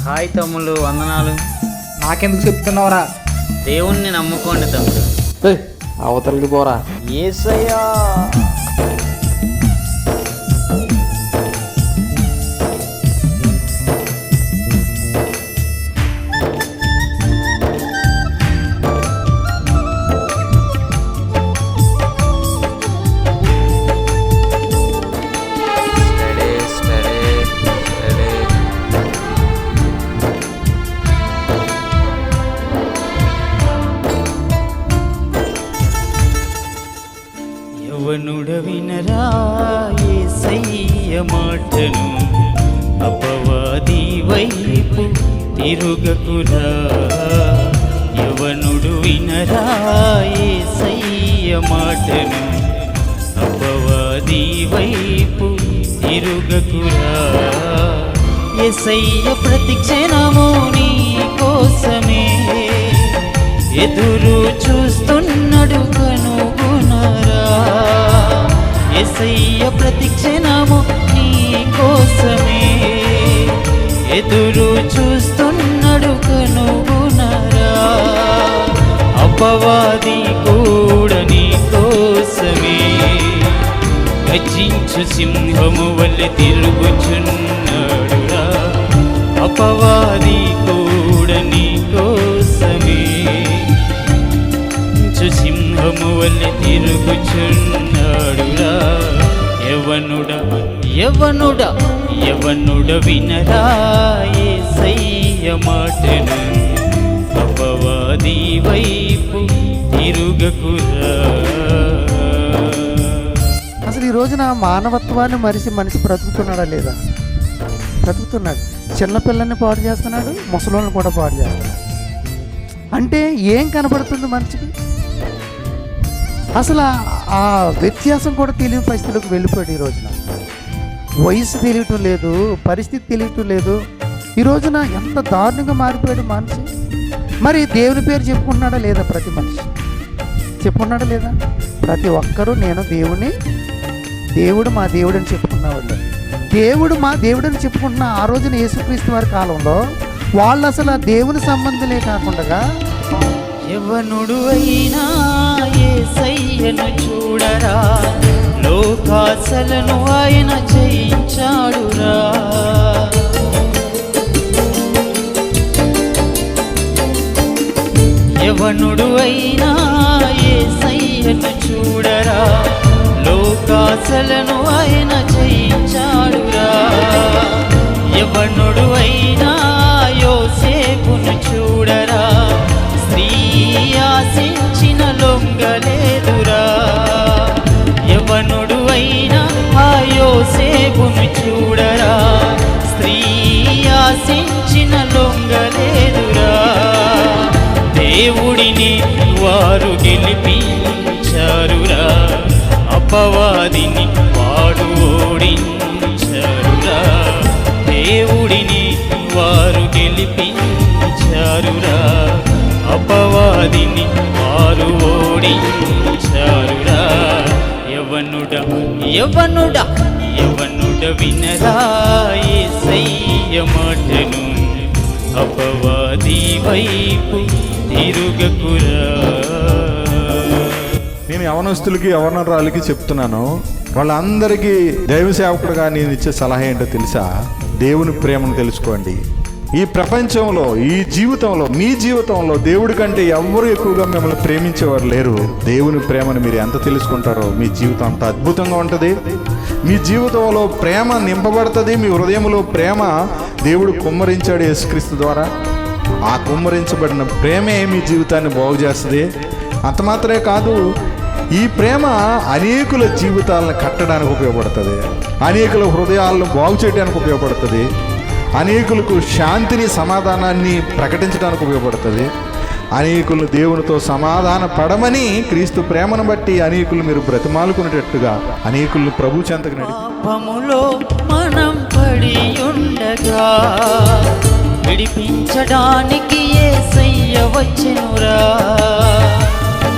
Hi తమ్ముళ్ళు, వందనాలు. నాకెందుకు చెప్తున్నావురా? దేవుణ్ణి నమ్ముకోండి తమ్ముడు. అవతలకి పోరా. యేసయ్యా. యవ్వనుడ వినరా యేసయ్య మాటను, అపవాది వైపు తిరుగకురా. యవ్వనుడు వినరా యేసయ్య మాటను, అపవాది వైపు తిరుగకురా. యేసయ్య ప్రతి క్షణము నీ కోసమే ఎదురు చూస్తున్నాడు, కనుగొనరా. యేసయ్య ప్రతి క్షణము నీ కోసమే ఎదురు చూస్తున్నాడు, కనుగొనరా. అపవాది కూడా నీ కోసమే గర్జించు సింహము వలె తిరుగుచున్నాడురా. అపవాది కూడా నీ కోసమే సింహము వలె తిరుగుచున్నాడురా. యవ్వనుడా యవ్వనుడా యవ్వనుడ వినరా యేసయ్య మాటను, అపవాది వైపు తిరుగకురా. అసలు ఈ రోజున మానవత్వాన్ని మరిచి మనిషి బ్రతుకుతున్నాడా లేదా? బ్రతుకుతున్నాడు. చిన్నపిల్లల్ని పాడు చేస్తున్నాడు, ముసలోళ్ళని కూడా పాడు చేస్తున్నాడు. అంటే ఏం కనబడుతుంది మనిషికి? అసలు ఆ వ్యత్యాసం కూడా తెలియని పరిస్థితులకు వెళ్ళిపోయాడు. ఈ రోజున వయసు తెలియటం లేదు, పరిస్థితి తెలియటం లేదు. ఈ రోజున ఎంత దారుణంగా మారిపోయాడు మనిషి. మరి దేవుని పేరు చెప్పుకుంటున్నాడా లేదా? ప్రతి మనిషి చెప్పుకున్నాడా లేదా? ప్రతి ఒక్కరూ నేను దేవుడు మా దేవుడు అని చెప్పుకున్నవాళ్ళు. దేవుడు మా దేవుడు అని చెప్పుకుంటున్న ఆ రోజున యేసుక్రీస్తు వారి కాలంలో వాళ్ళు అసలు ఆ దేవుని సంబంధులే కాకుండా, యవ్వనుడు అయినా యేసయ్యను చూడరా, లోకాసలను ఆయన జయించాడురా. యవ్వనుడు అయినా యేసయ్యను చూడరా, లోకాసలను ఆయన జయించాడురా. యవ్వనుడు అయినా యోసేపును చూడరా, స్త్రీ ఆశించిన లొంగలేదురా. యవ్వనుడు అయినా ఆ యోసేపును చూడరా, స్త్రీ ఆశించిన లొంగలేదురా. దేవుడిని వారు గెలిపించారురా, అపవాదిని వాడు ఓడించారురా. దేవుడిని వారు గెలిపించారురా, అపవాదిని వారు ఓడించారురా. యవ్వనుడా యవ్వనుడా యవ్వనుడ వినరా యేసయ్య మాటను, అపవాది వైపు తిరుగకురా. నేను యవనస్తులకి యవనరాలకి చెప్తున్నాను, వాళ్ళందరికీ దైవ సేవకుడుగా నేను ఇచ్చే సలహా ఏంటో తెలుసా? దేవుని ప్రేమను తెలుసుకోండి. ఈ ప్రపంచంలో, ఈ జీవితంలో, మీ జీవితంలో దేవుడి కంటే ఎవరు ఎక్కువగా మిమ్మల్ని ప్రేమించేవారు లేరు. దేవుని ప్రేమను మీరు ఎంత తెలుసుకుంటారో మీ జీవితం అంత అద్భుతంగా ఉంటుంది. మీ జీవితంలో ప్రేమ నింపబడుతుంది. మీ హృదయంలో ప్రేమ దేవుడు కుమ్మరించాడు యేసుక్రీస్తు ద్వారా. ఆ కుమ్మరించబడిన ప్రేమే మీ జీవితాన్ని బాగు చేస్తుంది. అంత మాత్రమే కాదు, ఈ ప్రేమ అనేకుల జీవితాలను కట్టడానికి ఉపయోగపడుతుంది, అనేకుల హృదయాలను బాగు చేయడానికి ఉపయోగపడుతుంది, అనేకులకు శాంతిని సమాధానాన్ని ప్రకటించడానికి ఉపయోగపడుతుంది, అనేకులను దేవునితో సమాధాన పడమని క్రీస్తు ప్రేమను బట్టి అనేకులు మీరు బ్రతిమాలుకునేటట్టుగా అనేకులను ప్రభు చెంతకు పాపములో మనం పడి ఉండగా విడిపించడానికి యేసయ్య వచ్చెనురా.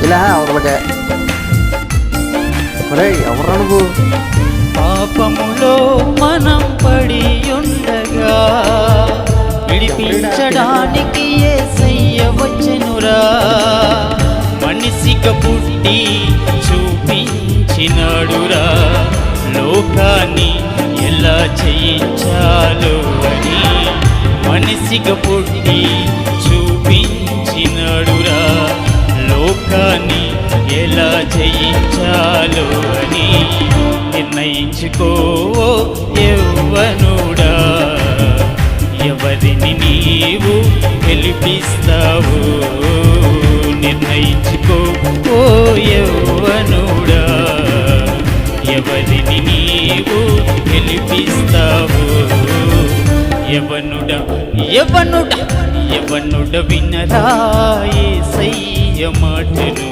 ఇలా ఎవరు నువ్వు? పాపములో మనం పడి ఉండగా విడిపి మనిషిగా పుట్టి చూపించినాడురా లోకాన్ని ఎలా జయించాలో అని. మనిషిగా పుట్టి చూపించినాడురా లోకాన్ని ఎలా జయించాలో అని. నిర్ణయించుకో యవ్వనుడా, ఎవరిని నీవు గెలిపిస్తావు. నిర్ణయించుకో ఓ యవ్వనుడా, ఎవరిని నీవు గెలిపిస్తావు. యవ్వనుడా యవ్వనుడా యవ్వనుడా వినరా యేసయ్య మాటను.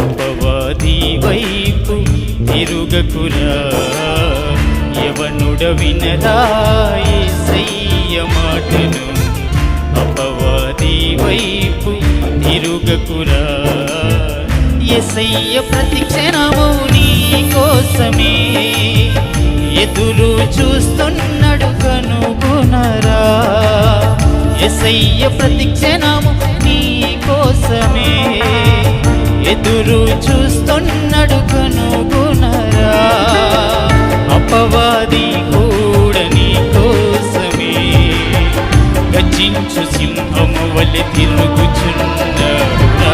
అపవాది వైపు తిరుగకురా. యవ్వనుడా వినరా యేసయ్య మాటను. అపవాది వైపు తిరుగకురా. యేసయ్య ప్రతి క్షణము నీ కోసమే ఎదురు చూస్తున్నాడు కనుగొనరా. యేసయ్య ప్రతి క్షణము నీ కోసమే ఎదురు చూస్తున్నాడు కనుగొనరా. అపవాది కూడా నీ కోసమే గర్జించు సింహము వలె తిరుగుచున్నాడురా.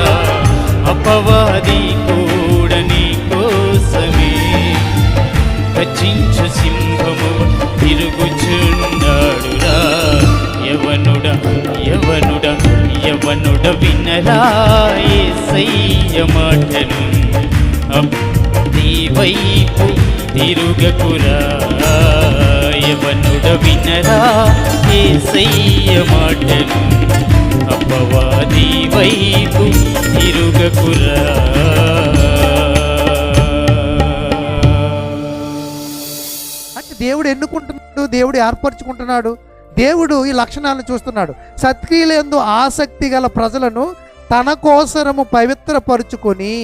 అపవాది కూడా నీ కోసమే గర్జించు సింహము తిరుగుచున్నాడురా. యవ్వనుడా యవ్వనుడా యవ్వనుడా వినరా యేసయ్య మాటను. అపవాది వైపు తిరుగకురా. యవ్వనుడా వినరా యేసయ్య మాటను. అపవాది వైపు తిరుగకురా. అంటే దేవుడు ఎన్నుకుంటున్నాడు, దేవుడు ఏర్పరచుకుంటున్నాడు. దేవుడు ఈ లక్షణాలను చూస్తున్నాడు. సత్క్రియలందు ఆసక్తి గల ప్రజలను తన కోసరము పవిత్రపరుచుకొని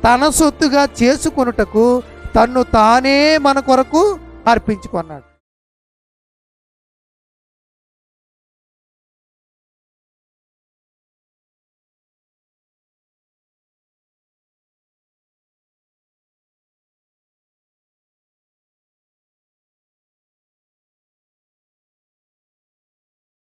తన సొత్తుగా చేసుకొనుటకు తన్ను తానే మన కొరకు అర్పించుకున్నాడు.